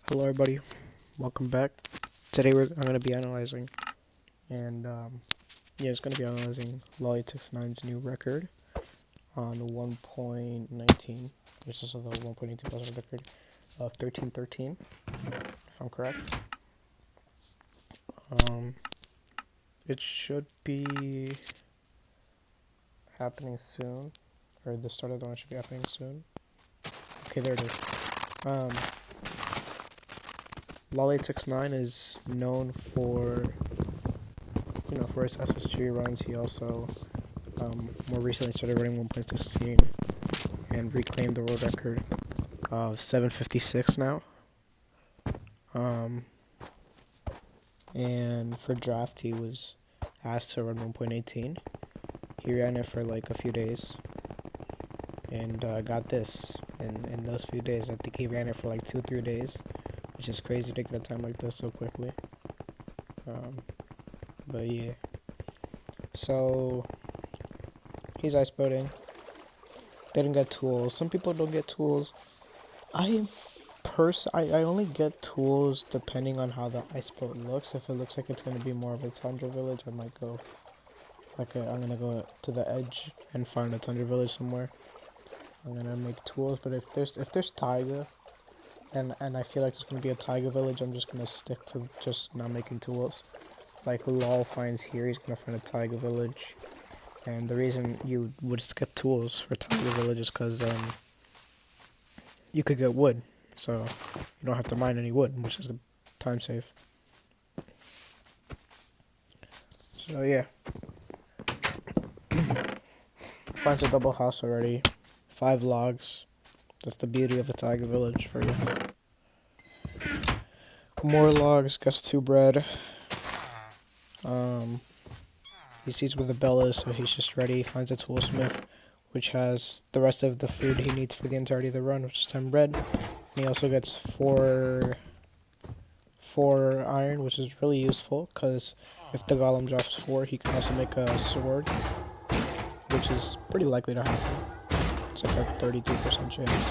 Hello everybody, welcome back. Today I'm going to be analyzing, and it's going to be analyzing Lol869's new record on 1.19, which is the 1.18 plus record of 1313, if I'm correct. It should be happening soon, or the start of the one should be happening soon. Okay, there it is. Lol869 is known for for his SSG runs. He also more recently started running 1.16 and reclaimed the world record of 756 now. And for draft, he was asked to run 1.18. He ran it for like a few days and got this in those few days. I think he ran it for like 2-3 days, which is crazy to get a time like this so quickly. But yeah, so he's ice boating. Didn't get tools. Some people don't get tools. I only get tools depending on how the ice boat looks. If it looks like it's gonna be more of a tundra village, I might go I'm gonna go to the edge and find a tundra village somewhere. I'm gonna make tools. But if there's taiga, and I feel like there's gonna be a taiga village, I'm just gonna stick to just not making tools. Like Lol finds here, he's gonna find a taiga village. And the reason you would skip tools for taiga village is because you could get wood, so you don't have to mine any wood, which is the time save. So yeah, finds a double house already, 5 logs. That's the beauty of a taiga village for you. More logs, gets 2 bread. He sees where the bell is, so he's just ready. He finds a toolsmith, which has the rest of the food he needs for the entirety of the run, which is 10 bread. And he also gets 4 iron, which is really useful, because if the golem drops 4, he can also make a sword, which is pretty likely to happen. It's like a 32% chance.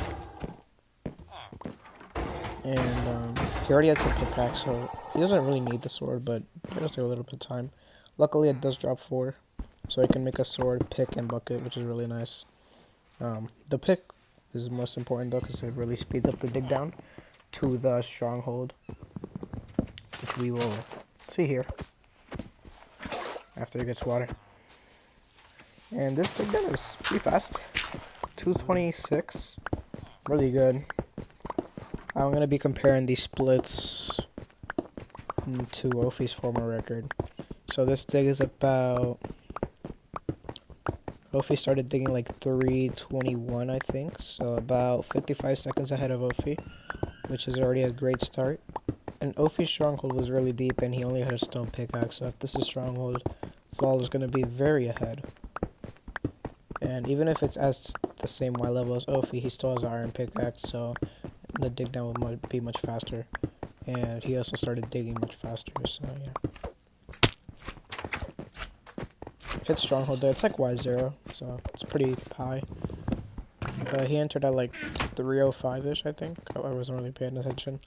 And he already has a pickaxe, so he doesn't really need the sword, but it does take a little bit of time. Luckily, it does drop 4, so he can make a sword, pick, and bucket, which is really nice. The pick is most important, though, because it really speeds up the dig down to the stronghold, which we will see here after he gets water. And this dig down is pretty fast. 226, really good. I'm going to be comparing these splits to Ophi's former record. So this dig is about... Ophi started digging like 3:21, I think. So about 55 seconds ahead of Ophi, which is already a great start. And Ophi's stronghold was really deep, and he only had a stone pickaxe. So if this is stronghold, Lol is going to be very ahead. And even if it's as the same Y level as Ophi, he still has an iron pickaxe, so the dig down will be much faster. And he also started digging much faster, so yeah. Hit stronghold there. It's like Y0, so it's pretty high. He entered at like 3:05ish, I think. I wasn't really paying attention.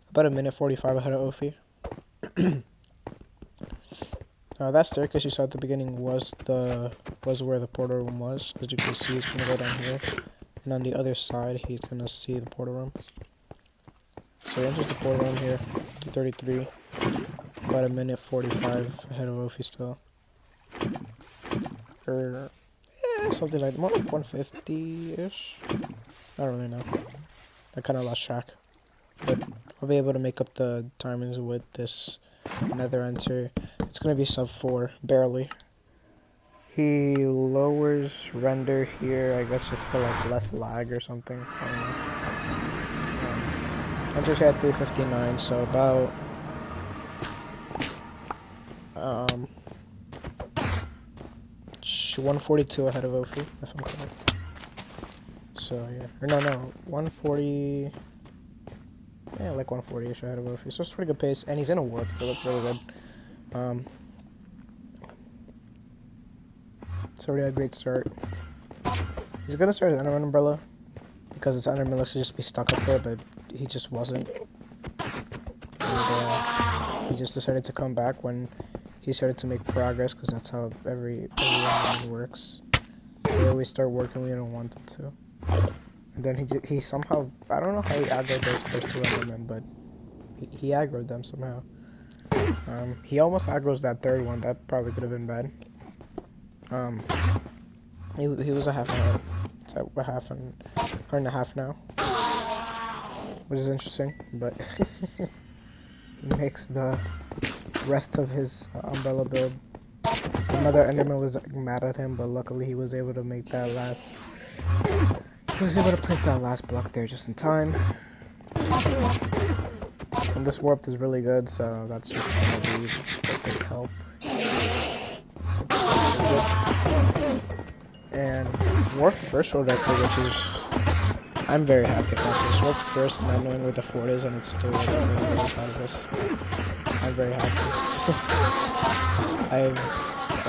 About a minute 45 ahead of Ophi. That staircase you saw at the beginning was where the portal room was. As you can see, he's gonna go down here, and on the other side, he's gonna see the portal room. So he enters the portal room here, 2:33. About a minute 45 ahead of Ophi still. Or something like more like 150-ish. I don't really know. I kind of lost track. But I'll be able to make up the timings with this nether enter. It's going to be sub 4, barely. He lowers render here, I guess just for like less lag or something. I don't know. Enters here at 3:59, so about 142 ahead of Ophi, if I'm correct. So yeah, or no, 140. Yeah, like 140ish ahead of Ophi. So it's pretty good pace, and he's in a warp, so that's really good. It's already a great start. He's gonna start his Enderman umbrella because his Enderman looks to just be stuck up there, but he just wasn't. and he just decided to come back when he started to make progress, because that's how every enderman works. They always start working when you don't want them to. And then he somehow, I don't know how he aggroed those first two endermen, but he aggroed them somehow. He almost aggroes that third one. That probably could have been bad. He was a half and a, it's a half and a half now, which is interesting. But he makes the rest of his umbrella build. Another enderman was mad at him, but luckily he was able to make that last. He was able to place that last block there just in time. And this warp is really good, so that's just gonna be a big help. So and warped first world record, which is, I'm very happy about this. Warped first, not knowing where the fort is, and it's still really proud of us. I'm very happy.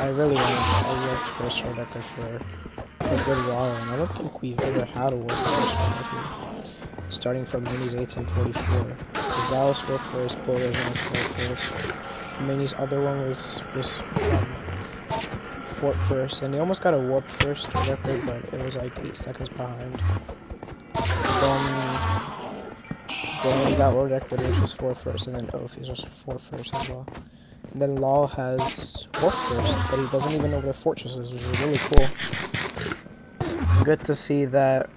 I really wanted a warped first world record for a good while, and I don't think we've ever had a warped first world record. Starting from Mini's 1844. Zal's for first, Bowler's was for first. Mini's other one was Fort first, and they almost got a warp first record, but it was like 8 seconds behind. Then Danny got world record, which was 4 first, and then Ophi's was 4 first as well. And then Lol has warp first, but he doesn't even know where the fortress is, which is really cool. Good to see that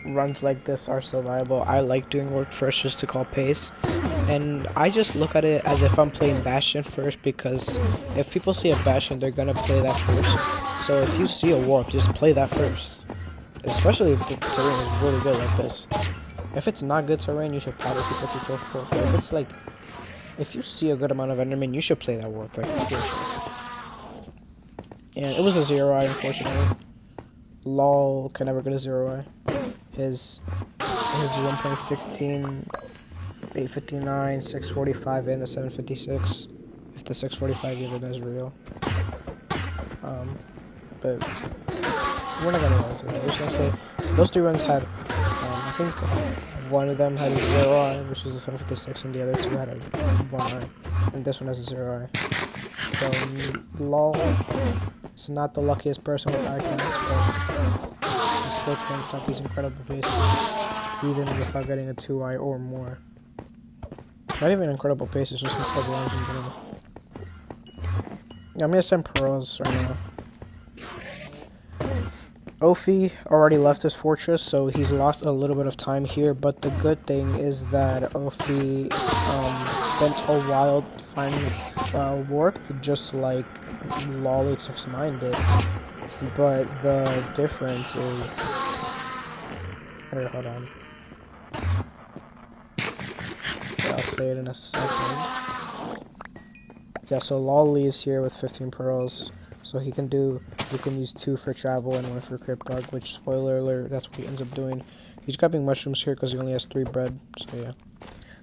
runs like this are so viable. I like doing work first just to call pace, and I just look at it as if I'm playing Bastion first, because if people see a Bastion, they're gonna play that first. So if you see a warp, just play that first, especially if the terrain is really good like this. If it's not good terrain, you should probably keep looking for a warp. But if it's like, if you see a good amount of endermen, you should play that warp, like, for sure. And it was a 0i, unfortunately. Lol can never get a 0i. His 1.16, 859, 645, and the 756. If the 645 even is real. But we're not gonna go into that. We're just gonna say those 3 runs had, I think one of them had a 0i, which was a 756, and the other 2 had a 1i, and this one has a 0i. So Lol is not the luckiest person with icons, but still cranks out these incredible paces, even without getting a 2i or more. Not even incredible paces, just incredible engine in general. Yeah, I'm gonna send pearls right now. Ophi already left his fortress, so he's lost a little bit of time here, but the good thing is that Ophi spent a while finding warp, just like Lol869 did. But the difference is... Here, hold on. Yeah, I'll say it in a second. Yeah, so Lol leaves here with 15 pearls. So he can use 2 for travel and 1 for crit bug, which, spoiler alert, that's what he ends up doing. He's grabbing mushrooms here because he only has 3 bread, so yeah.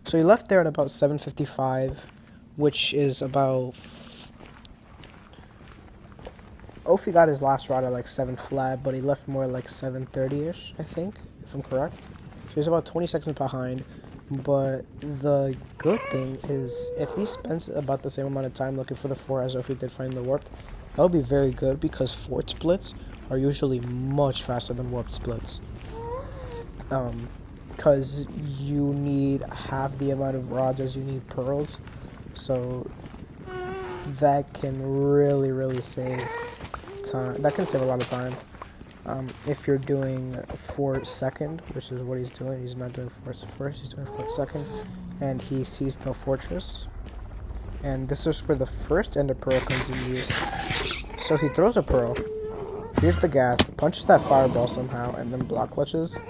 So he left there at about 7:55, which is about... Ophi got his last rod at like 7 flat, but he left more like 7:30ish, I think, if I'm correct. So he's about 20 seconds behind. But the good thing is, if he spends about the same amount of time looking for the fort as if he did find the warped, that would be very good, because fort splits are usually much faster than warped splits. Because you need half the amount of rods as you need pearls, so that can really save time. That can save a lot of time. If you're doing fort second, which is what he's doing, he's not doing fort first, he's doing fort second, and he sees the fortress, and this is where the first ender pearl comes in use. So he throws a pearl, here's the gas, punches that fireball somehow, and then block clutches.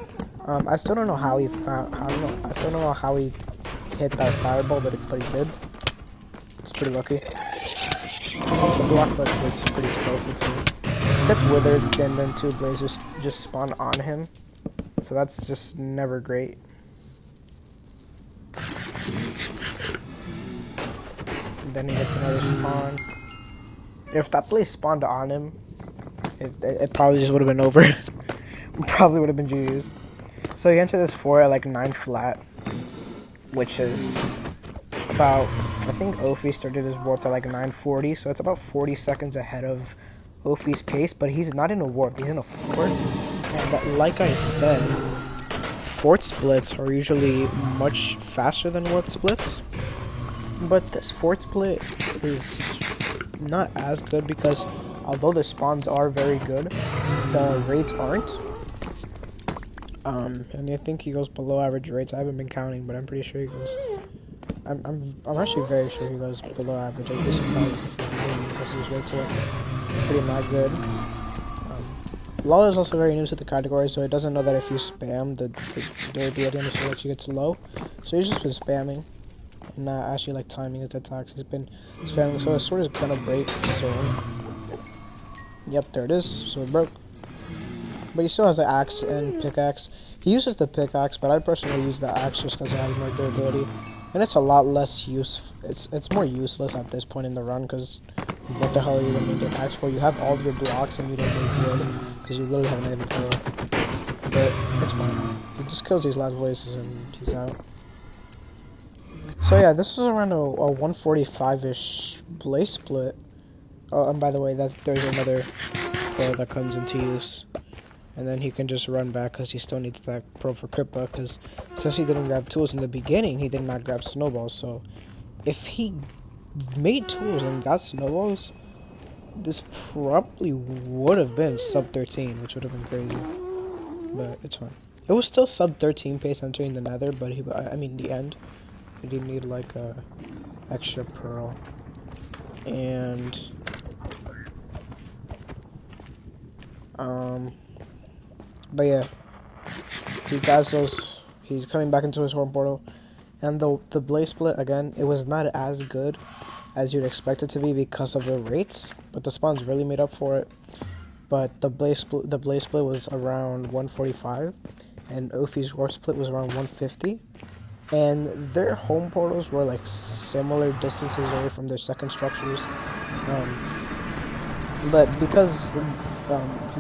I still don't know how he I still don't know how he hit that fireball, but he did. It's pretty lucky. The block clutch was pretty skillful too. Gets withered, and then 2 blazers just spawn on him, so that's just never great. And then he gets another spawn. If that blaze spawned on him, it probably just would have been over. Probably would have been GG's. So he entered this fort at like 9 flat, which is about, I think Ophi started his warp at like 940, so it's about 40 seconds ahead of Ophi's pace, but he's not in a warp, he's in a fort. And like I said, fort splits are usually much faster than warp splits, but this fort split is not as good because although the spawns are very good, the rates aren't. And I think he goes below average rates. I haven't been counting, but I'm pretty sure he goes. I'm actually very sure he goes below average. I'd be surprised if he didn't because his rates are pretty not good. LOL is also very new to the category, so it doesn't know that if you spam, the durability on the sword actually gets low. So he's just been spamming and not actually like timing his attacks. He's been spamming, so his sword is gonna break soon. Yep, there it is. Sword broke. But he still has the axe and pickaxe. He uses the pickaxe, but I personally use the axe just because it has more durability. And it's a lot less it's more useless at this point in the run because what the hell are you going to need an axe for? You have all your blocks and you don't need wood because you literally have an everything. But it's fine. He just kills these last voices and he's out. So yeah, this was around a 145-ish blaze split. Oh, and by the way, there's another pro that comes into use. And then he can just run back because he still needs that pro for Kripa because since he didn't grab tools in the beginning, he did not grab snowballs. So if he made tools and got snowballs, this probably would have been sub 13, which would have been crazy. But it's fine. It was still sub 13 pace entering the nether, but I mean the end. He didn't need like a extra pearl. And but yeah, he got those. He's coming back into his home portal, and the blaze split again. It was not as good as you'd expect it to be because of the rates, but the spawns really made up for it. But the blaze split was around 145, and Ophi's warp split was around 150, and their home portals were like similar distances away from their second structures. But because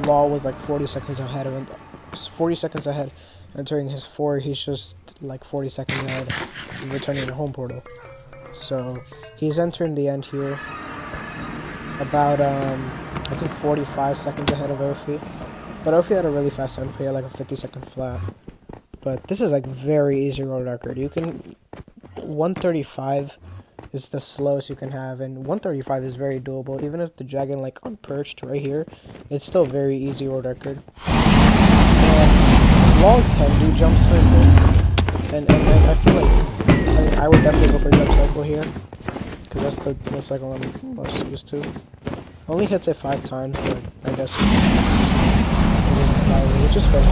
Law was like 40 seconds ahead of him, 40 seconds ahead entering his 4, he's just like 40 seconds ahead returning the home portal. So he's entering the end here about I think 45 seconds ahead of Ophi. But Ophi had a really fast end, he had like a 50-second flat. But this is like very easy world record. You can 135 is the slowest you can have, and 135 is very doable. Even if the dragon like unperched right here, it's still very easy world record. And Lol can do jump cycle, and I feel like I would definitely go for jump cycle here, because that's the most cycle I'm most used to. Only hits it 5 times, but I guess it doesn't fly, which is fair.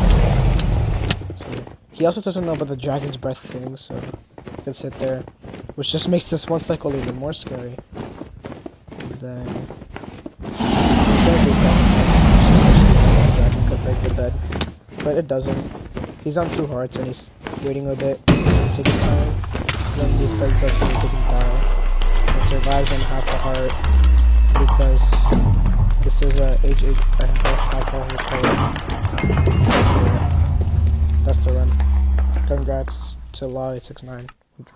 So he also doesn't know about the dragon's breath thing, so he gets hit there, which just makes this one cycle even more scary. And then dragon could break the bed, but it doesn't. He's on 2 hearts and he's waiting a bit. Take his time. Then these beds up so he doesn't die. He survives on half a heart because this is a alcohol player. That's the run. Congrats to Lol869.